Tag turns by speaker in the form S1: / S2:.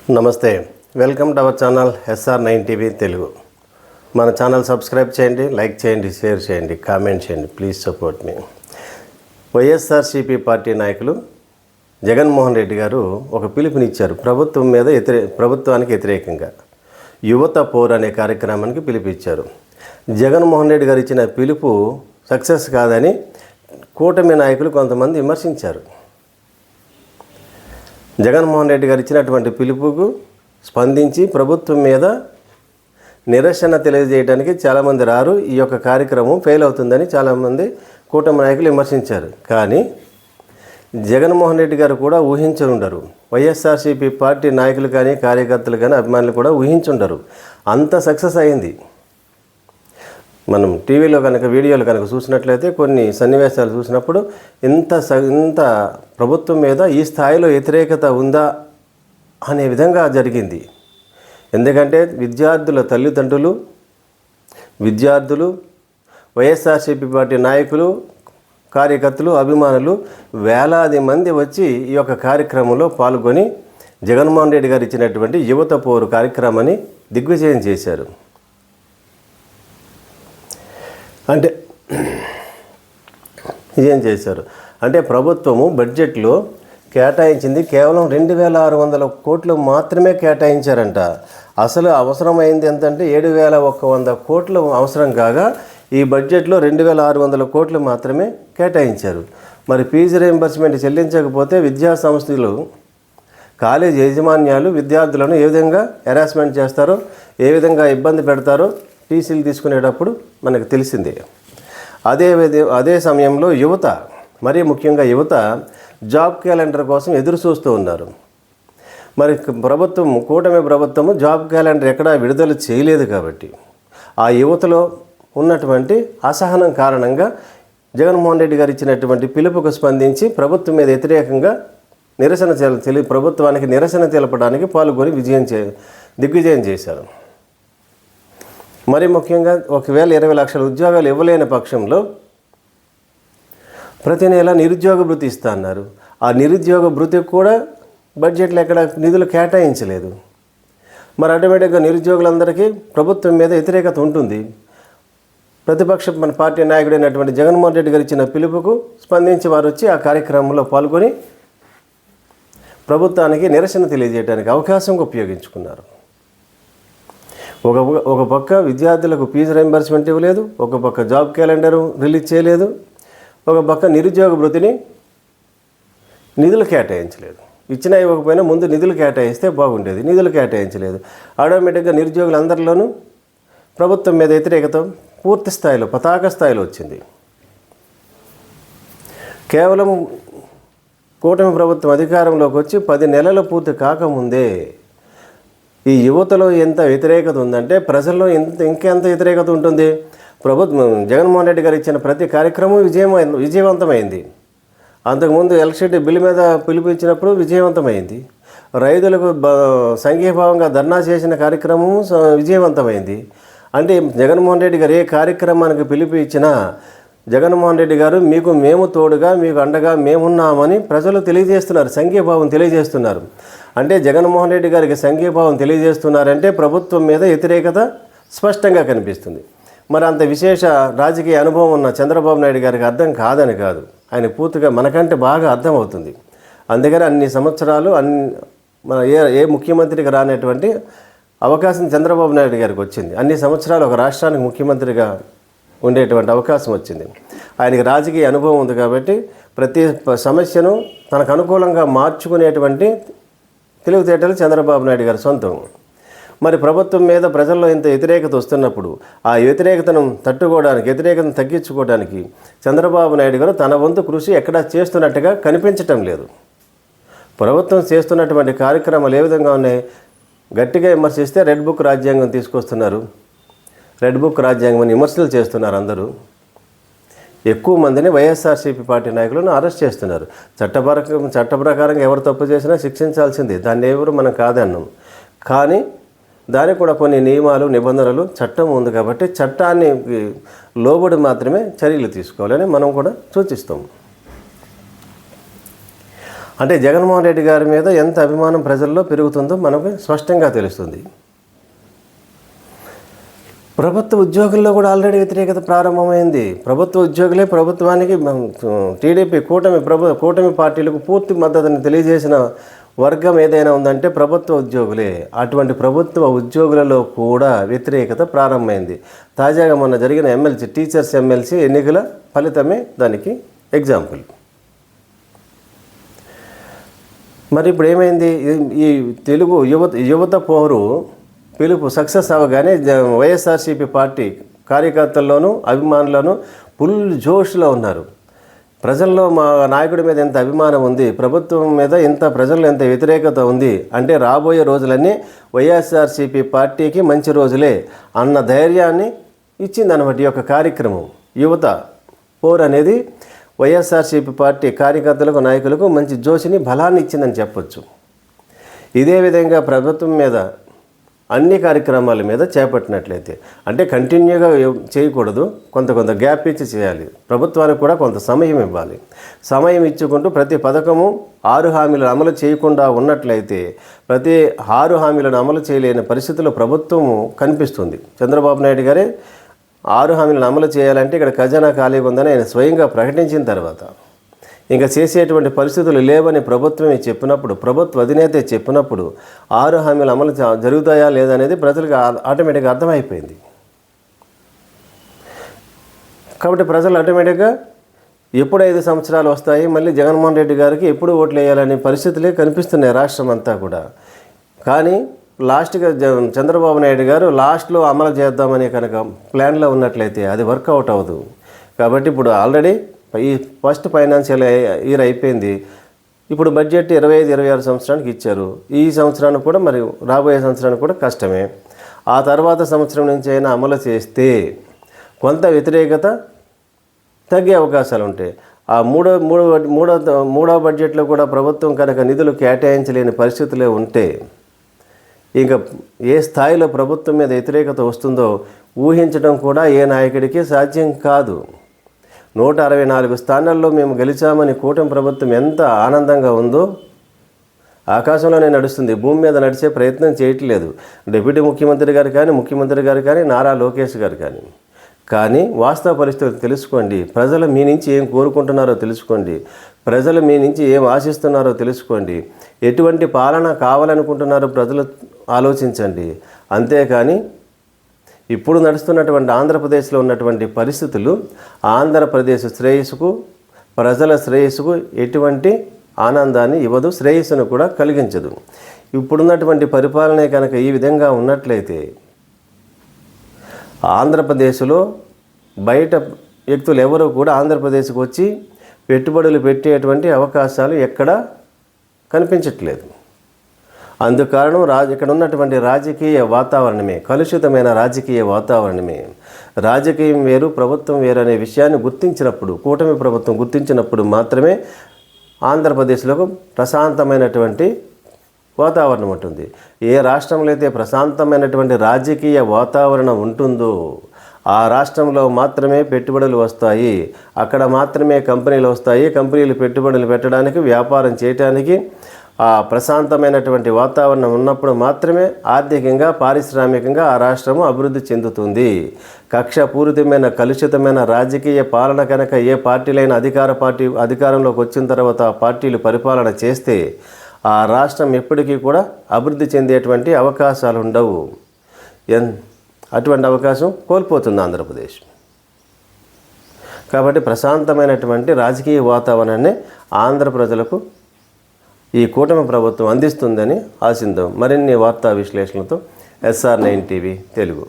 S1: నమస్తే, welcome to our channel SR9 TV Telugu. మన channel subscribe చేయండి, లైక్ చేయండి, షేర్ చేయండి, కామెంట్ చేయండి. Please support me. YSRCP party నాయకులు జగన్మోహన్ రెడ్డి గారు ఒక పిలుపునిచ్చారు ప్రభుత్వానికి వ్యతిరేకంగా. యువత పోర్ అనే కార్యక్రమానికి పిలుపిచ్చారు. జగన్మోహన్ రెడ్డి గారు ఇచ్చిన పిలుపు సక్సెస్ కాదని కూటమి నాయకులు కొంతమంది విమర్శించారు. జగన్మోహన్ రెడ్డి గారు ఇచ్చినటువంటి పిలుపుకు స్పందించి ప్రభుత్వం మీద నిరసన తెలియజేయడానికి చాలామంది రారు. ఈ యొక్క కార్యక్రమం ఫెయిల్ అవుతుందని చాలామంది కూటమి నాయకులు విమర్శించారు. కానీ జగన్మోహన్ రెడ్డి గారు కూడా ఊహించుండరు. వైఎస్ఆర్సీపీ పార్టీ నాయకులు కానీ, కార్యకర్తలు కానీ, అభిమానులు కూడా ఊహించుండరు. అంత సక్సెస్ అయింది. మనం టీవీలో కనుక, వీడియోలు కనుక చూసినట్లయితే కొన్ని సన్నివేశాలు చూసినప్పుడు ఇంత ప్రభుత్వం మీద ఈ స్థాయిలో వ్యతిరేకత ఉందా అనే విధంగా జరిగింది. ఎందుకంటే విద్యార్థుల తల్లిదండ్రులు, విద్యార్థులు, వైఎస్ఆర్సీపీ పార్టీ నాయకులు, కార్యకర్తలు, అభిమానులు వేలాది మంది వచ్చి ఈ యొక్క కార్యక్రమంలో పాల్గొని జగన్మోహన్ రెడ్డి గారు ఇచ్చినటువంటి యువత పోరు కార్యక్రమాన్ని దిగ్విజయం చేశారు. అంటే ఏం చేశారు అంటే ప్రభుత్వము బడ్జెట్లో కేటాయించింది కేవలం 2,600 కోట్లు మాత్రమే కేటాయించారంట. అసలు అవసరమైంది ఎంతంటే 7,100 కోట్లు అవసరం కాగా ఈ బడ్జెట్లో 2,600 కోట్లు మాత్రమే కేటాయించారు. మరి ఫీజు రీయింబర్స్మెంట్ చెల్లించకపోతే విద్యా సంస్థలు, కాలేజ్ యాజమాన్యాలు విద్యార్థులను ఏ విధంగా హెరాస్మెంట్ చేస్తారో, ఏ విధంగా ఇబ్బంది పెడతారో టీసీలు తీసుకునేటప్పుడు మనకు తెలిసిందే. అదే సమయంలో యువత, మరీ ముఖ్యంగా యువత జాబ్ క్యాలెండర్ కోసం ఎదురు చూస్తూ ఉన్నారు. మరి కూటమి ప్రభుత్వము జాబ్ క్యాలెండర్ ఎక్కడా విడుదల చేయలేదు కాబట్టి ఆ యువతలో ఉన్నటువంటి అసహనం కారణంగా జగన్మోహన్ రెడ్డి గారు ఇచ్చినటువంటి పిలుపుకు స్పందించి ప్రభుత్వం మీద వ్యతిరేకంగా ప్రభుత్వానికి నిరసన తెలపడానికి పాల్గొని దిగ్విజయం చేశారు. మరి ముఖ్యంగా ఒకవేళ 20 లక్షల ఉద్యోగాలు ఇవ్వలేని పక్షంలో ప్రతి నెల నిరుద్యోగ భృతి ఇస్తా అన్నారు. ఆ నిరుద్యోగ భృతికి కూడా బడ్జెట్లో ఎక్కడ నిధులు కేటాయించలేదు. మరి ఆటోమేటిక్గా నిరుద్యోగులందరికీ ప్రభుత్వం మీద వ్యతిరేకత ఉంటుంది. ప్రతిపక్ష మన పార్టీ నాయకుడైనటువంటి జగన్మోహన్ రెడ్డి గారు ఇచ్చిన పిలుపుకు స్పందించి వారు వచ్చి ఆ కార్యక్రమంలో పాల్గొని ప్రభుత్వానికి నిరసన తెలియజేయడానికి అవకాశంగా ఉపయోగించుకున్నారు. ఒక పక్క విద్యార్థులకు ఫీజు రీయింబర్స్మెంట్ ఇవ్వలేదు, ఒక పక్క జాబ్ క్యాలెండరు రిలీజ్ చేయలేదు, ఒక పక్క నిరుద్యోగ భృతిని నిధులు కేటాయించలేదు. ఇచ్చినా ఇవ్వకపోయినా ముందు నిధులు కేటాయిస్తే బాగుండేది. నిధులు కేటాయించలేదు. ఆటోమేటిక్గా నిరుద్యోగులందరిలోనూ ప్రభుత్వం మీద వ్యతిరేకత పూర్తి స్థాయిలో, పతాక స్థాయిలో వచ్చింది. కేవలం కూటమి ప్రభుత్వం అధికారంలోకి వచ్చి 10 నెలలు పూర్తి కాకముందే ఈ యువతలో ఎంత వ్యతిరేకత ఉందంటే ప్రజల్లో ఇంకెంత వ్యతిరేకత ఉంటుంది. జగన్మోహన్ రెడ్డి గారు ఇచ్చిన ప్రతి కార్యక్రమం విజయవంతమైంది. అంతకుముందు ఎలక్ట్రిసిటీ బిల్లు మీద పిలుపు ఇచ్చినప్పుడు విజయవంతమైంది. రైతులకు సంఘీభావంగా ధర్నా చేసిన కార్యక్రమం విజయవంతమైంది. అంటే జగన్మోహన్ రెడ్డి గారు ఏ కార్యక్రమానికి పిలుపు ఇచ్చినా జగన్మోహన్ రెడ్డి గారు మేము తోడుగా, మీకు అండగా మేమున్నామని ప్రజలు తెలియజేస్తున్నారు, సంఘీభావం తెలియజేస్తున్నారు. అంటే జగన్మోహన్ రెడ్డి గారికి సంఘీభావం తెలియజేస్తున్నారంటే ప్రభుత్వం మీద వ్యతిరేకత స్పష్టంగా కనిపిస్తుంది. మరి అంత విశేష రాజకీయ అనుభవం ఉన్న చంద్రబాబు నాయుడు గారికి అర్థం కాదని కాదు, ఆయన పూర్తిగా మనకంటే బాగా అర్థమవుతుంది. అందుకని అన్ని సంవత్సరాలు మన ఏ ముఖ్యమంత్రికి రానటువంటి అవకాశం చంద్రబాబు నాయుడు గారికి వచ్చింది. అన్ని సంవత్సరాలు ఒక రాష్ట్రానికి ముఖ్యమంత్రిగా ఉండేటువంటి అవకాశం వచ్చింది. ఆయనకి రాజకీయ అనుభవం ఉంది కాబట్టి ప్రతి సమస్యను తనకు అనుకూలంగా మార్చుకునేటువంటి తెలివితేటలు చంద్రబాబు నాయుడు గారి సొంతం. మరి ప్రభుత్వం మీద ప్రజల్లో ఇంత వ్యతిరేకత వస్తున్నప్పుడు ఆ వ్యతిరేకతను తట్టుకోవడానికి, వ్యతిరేకతను తగ్గించుకోవడానికి చంద్రబాబు నాయుడు గారు తన వంతు కృషి ఎక్కడా చేస్తున్నట్టుగా కనిపించటం లేదు. ప్రభుత్వం చేస్తున్నటువంటి కార్యక్రమాలు ఏ విధంగా ఉన్నాయి? గట్టిగా విమర్శిస్తే రెడ్ బుక్ రాజ్యాంగం తీసుకొస్తున్నారు, రెడ్ బుక్ రాజ్యాంగం విమర్శలు చేస్తున్నారు. అందరూ ఎక్కువ మందిని వైఎస్ఆర్సీపీ పార్టీ నాయకులను అరెస్ట్ చేస్తున్నారు. చట్ట ప్రకారంగా ఎవరు తప్పు చేసినా శిక్షించాల్సిందే, దాన్ని ఎవరు మనం కాదన్నాం. కానీ దానికి కూడా కొన్ని నియమాలు, నిబంధనలు, చట్టం ఉంది కాబట్టి చట్టాన్ని లోబడి మాత్రమే చర్యలు తీసుకోవాలని మనం కూడా సూచిస్తాం. అంటే జగన్మోహన్ రెడ్డి గారి మీద ఎంత అభిమానం ప్రజల్లో పెరుగుతుందో మనకు స్పష్టంగా తెలుస్తుంది. ప్రభుత్వ ఉద్యోగుల్లో కూడా ఆల్రెడీ వ్యతిరేకత ప్రారంభమైంది. ప్రభుత్వ ఉద్యోగులే ప్రభుత్వానికి టీడీపీ కూటమి పార్టీలకు పూర్తి మద్దతుని తెలియజేసిన వర్గం ఏదైనా ఉందంటే ప్రభుత్వ ఉద్యోగులే. అటువంటి ప్రభుత్వ ఉద్యోగులలో కూడా వ్యతిరేకత ప్రారంభమైంది. తాజాగా మొన్న జరిగిన టీచర్స్ ఎమ్మెల్సీ ఎన్నికల ఫలితమే దానికి ఎగ్జాంపుల్. మరి ఇప్పుడు ఏమైంది? ఈ తెలుగు యువత పోరు పిలుపు సక్సెస్ అవ్వగానే వైఎస్ఆర్సీపీ పార్టీ కార్యకర్తల్లోనూ అభిమానులను ఫుల్ జోష్లో ఉన్నారు. ప్రజల్లో మా నాయకుడి మీద ఎంత అభిమానం ఉంది, ప్రభుత్వం మీద ప్రజల్లో ఎంత వ్యతిరేకత ఉంది అంటే రాబోయే రోజులన్నీ వైఎస్ఆర్సీపీ పార్టీకి మంచి రోజులే అన్న ధైర్యాన్ని ఇచ్చిందన్నమాట ఈ యొక్క కార్యక్రమం. యువత పోర్ అనేది వైఎస్ఆర్సీపీ పార్టీ కార్యకర్తలకు నాయకులకు మంచి జోషిని బలాన్ని ఇచ్చిందని చెప్పొచ్చు. ఇదే విధంగా ప్రభుత్వం మీద అన్ని కార్యక్రమాల మీద చేపట్టినట్లయితే, అంటే కంటిన్యూగా చేయకూడదు, కొంత గ్యాప్ ఇచ్చి చేయాలి. ప్రభుత్వానికి కూడా కొంత సమయం ఇవ్వాలి. సమయం ఇచ్చుకుంటూ ప్రతి పథకము 6 హామీలను అమలు చేయకుండా ఉన్నట్లయితే ప్రతి 6 హామీలను అమలు చేయలేని పరిస్థితుల్లో ప్రభుత్వము కనిపిస్తుంది. చంద్రబాబు నాయుడు గారే 6 హామీలను అమలు చేయాలంటే ఇక్కడ ఖజానా ఖాళీగా ఉందని ఆయన స్వయంగా ప్రకటించిన తర్వాత ఇంకా చేసేటువంటి పరిస్థితులు లేవని ప్రభుత్వమే చెప్పినప్పుడు, ప్రభుత్వ అధినేతే చెప్పినప్పుడు 6 హామీలు అమలు జరుగుతాయా లేదనేది ప్రజలకు ఆటోమేటిక్గా అర్థమైపోయింది. కాబట్టి ప్రజలు ఆటోమేటిక్గా ఎప్పుడు 5 సంవత్సరాలు వస్తాయి, మళ్ళీ జగన్మోహన్ రెడ్డి గారికి ఎప్పుడు ఓట్లు వేయాలనే పరిస్థితులే కనిపిస్తున్నాయి రాష్ట్రం అంతా కూడా. కానీ లాస్ట్గా చంద్రబాబు నాయుడు గారు లాస్ట్లో అమలు చేద్దామని కనుక ప్లాన్లో ఉన్నట్లయితే అది వర్కౌట్ అవ్వదు. కాబట్టి ఇప్పుడు ఆల్రెడీ ఈ ఫస్ట్ ఫైనాన్షియల్ ఇయర్ అయిపోయింది. ఇప్పుడు బడ్జెట్ 25-26 సంవత్సరానికి ఇచ్చారు. ఈ సంవత్సరానికి కూడా మరి రాబోయే సంవత్సరానికి కూడా కష్టమే. ఆ తర్వాత సంవత్సరం నుంచి అయినా అమలు చేస్తే కొంత వ్యతిరేకత తగ్గే అవకాశాలు ఉంటాయి. ఆ మూడో బడ్జెట్లో కూడా ప్రభుత్వం కనుక నిధులు కేటాయించలేని పరిస్థితులే ఉంటే ఇంకా ఏ స్థాయిలో ప్రభుత్వం మీద వ్యతిరేకత వస్తుందో ఊహించడం కూడా ఏ నాయకుడికి సాధ్యం కాదు. 164 స్థానాల్లో మేము గెలిచామని కూటమి ప్రభుత్వం ఎంత ఆనందంగా ఉందో ఆకాశంలోనే నడుస్తుంది, భూమి మీద నడిచే ప్రయత్నం చేయట్లేదు డిప్యూటీ ముఖ్యమంత్రి గారు కానీ నారా లోకేష్ గారు కానీ వాస్తవ పరిస్థితులు తెలుసుకోండి. ప్రజలు మీ నుంచి ఏం కోరుకుంటున్నారో తెలుసుకోండి. ప్రజలు మీ నుంచి ఏం ఆశిస్తున్నారో తెలుసుకోండి. ఎటువంటి పాలన కావాలనుకుంటున్నారో ప్రజలు ఆలోచించండి. అంతేకాని ఇప్పుడు నడుస్తున్నటువంటి ఆంధ్రప్రదేశ్లో ఉన్నటువంటి పరిస్థితులు ఆంధ్రప్రదేశ్ శ్రేయస్సుకు, ప్రజల శ్రేయస్సుకు ఎటువంటి ఆనందాన్ని ఇవ్వదు, శ్రేయస్సును కూడా కలిగించదు. ఇప్పుడున్నటువంటి పరిపాలనే కనుక ఈ విధంగా ఉన్నట్లయితే ఆంధ్రప్రదేశ్లో బయట వ్యక్తులు ఎవరు కూడా ఆంధ్రప్రదేశ్కి వచ్చి పెట్టుబడులు పెట్టేటువంటి అవకాశాలు ఎక్కడా కనిపించట్లేదు. అందుకు కారణం ఇక్కడ ఉన్నటువంటి రాజకీయ వాతావరణమే, కలుషితమైన రాజకీయ వాతావరణమే. రాజకీయం వేరు, ప్రభుత్వం వేరు అనే విషయాన్ని గుర్తించినప్పుడు, కూటమి ప్రభుత్వం గుర్తించినప్పుడు మాత్రమే ఆంధ్రప్రదేశ్లో ప్రశాంతమైనటువంటి వాతావరణం ఉంటుంది. ఏ రాష్ట్రంలో అయితే ప్రశాంతమైనటువంటి రాజకీయ వాతావరణం ఉంటుందో ఆ రాష్ట్రంలో మాత్రమే పెట్టుబడులు వస్తాయి, అక్కడ మాత్రమే కంపెనీలు వస్తాయి. కంపెనీలు పెట్టుబడులు పెట్టడానికి, వ్యాపారం చేయడానికి ఆ ప్రశాంతమైనటువంటి వాతావరణం ఉన్నప్పుడు మాత్రమే ఆర్థికంగా, పారిశ్రామికంగా ఆ రాష్ట్రము అభివృద్ధి చెందుతుంది. కక్షపూరితమైన, కలుషితమైన రాజకీయ పాలన కనుక ఏ పార్టీలైనా అధికారంలోకి వచ్చిన తర్వాత ఆ పార్టీలు పరిపాలన చేస్తే ఆ రాష్ట్రం ఎప్పటికీ కూడా అభివృద్ధి చెందేటువంటి అవకాశాలు ఉండవు. అటువంటి అవకాశం కోల్పోతుంది ఆంధ్రప్రదేశ్. కాబట్టి ప్రశాంతమైనటువంటి రాజకీయ వాతావరణాన్ని ఆంధ్ర ప్రజలకు ఈ కూటమి ప్రభుత్వం అందిస్తుందని ఆశిద్దాం. మరిన్ని వార్తా విశ్లేషణలతో SR9 టీవీ తెలుగు.